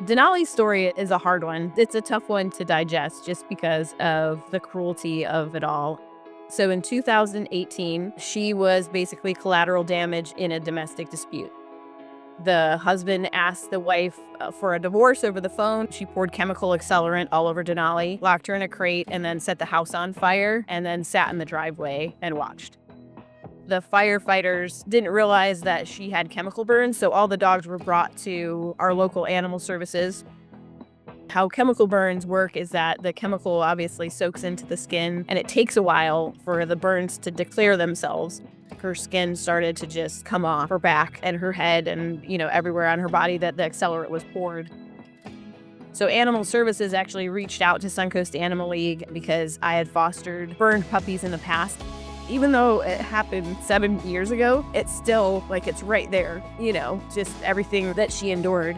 Denali's story is a hard one. It's a tough one to digest just because of the cruelty of it all. So in 2018, she was basically collateral damage in a domestic dispute. The husband asked the wife for a divorce over the phone. She poured chemical accelerant all over Denali, locked her in a crate, and then set the house on fire, and then sat in the driveway and watched. The firefighters didn't realize that she had chemical burns, so all the dogs were brought to our local animal services. How chemical burns work is that the chemical obviously soaks into the skin, and it takes a while for the burns to declare themselves. Her skin started to just come off her back and her head and, everywhere on her body that the accelerant was poured. So Animal Services actually reached out to Suncoast Animal League because I had fostered burned puppies in the past. Even though it happened 7 years ago, it's still it's right there, just everything that she endured.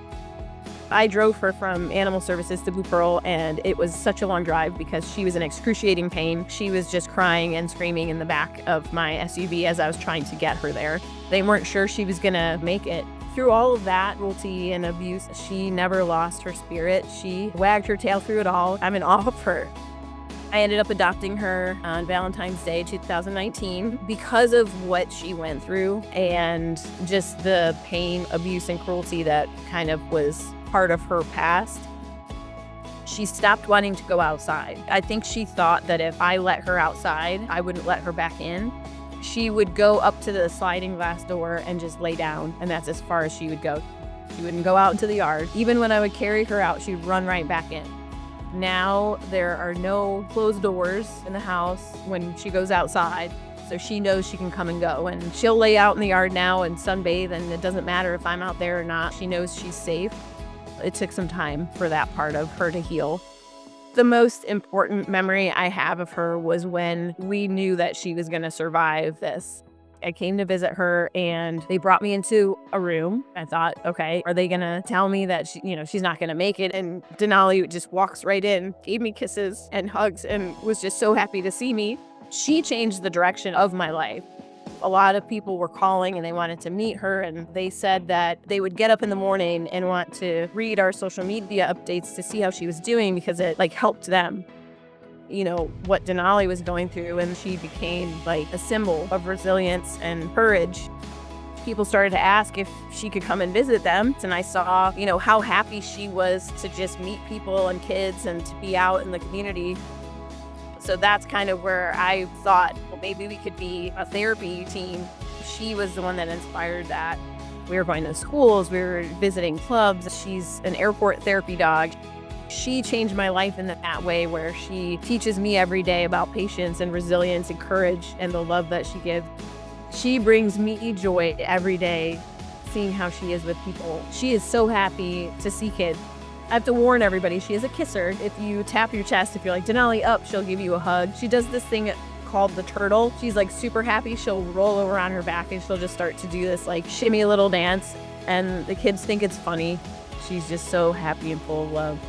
I drove her from Animal Services to Blue Pearl, and it was such a long drive because she was in excruciating pain. She was just crying and screaming in the back of my SUV as I was trying to get her there. They weren't sure she was gonna make it. Through all of that cruelty and abuse, she never lost her spirit. She wagged her tail through it all. I'm in awe of her. I ended up adopting her on Valentine's Day 2019 because of what she went through and just the pain, abuse, and cruelty that kind of was part of her past. She stopped wanting to go outside. I think she thought that if I let her outside, I wouldn't let her back in. She would go up to the sliding glass door and just lay down, and that's as far as she would go. She wouldn't go out into the yard. Even when I would carry her out, she'd run right back in. Now there are no closed doors in the house when she goes outside, so she knows she can come and go. And she'll lay out in the yard now and sunbathe, and it doesn't matter if I'm out there or not. She knows she's safe. It took some time for that part of her to heal. The most important memory I have of her was when we knew that she was going to survive this. I came to visit her and they brought me into a room. I thought, okay, are they going to tell me that she's not going to make it? And Denali just walks right in, gave me kisses and hugs, and was just so happy to see me. She changed the direction of my life. A lot of people were calling and they wanted to meet her, and they said that they would get up in the morning and want to read our social media updates to see how she was doing because it helped them. What Denali was going through, and she became a symbol of resilience and courage. People started to ask if she could come and visit them, and I saw, how happy she was to just meet people and kids and to be out in the community. So that's kind of where I thought, well, maybe we could be a therapy team. She was the one that inspired that. We were going to schools, we were visiting clubs. She's an airport therapy dog. She changed my life in that way, where she teaches me every day about patience and resilience and courage and the love that she gives. She brings me joy every day, seeing how she is with people. She is so happy to see kids. I have to warn everybody, she is a kisser. If you tap your chest, if you're like, Denali, up, she'll give you a hug. She does this thing called the turtle. She's super happy. She'll roll over on her back and she'll just start to do this shimmy little dance. And the kids think it's funny. She's just so happy and full of love.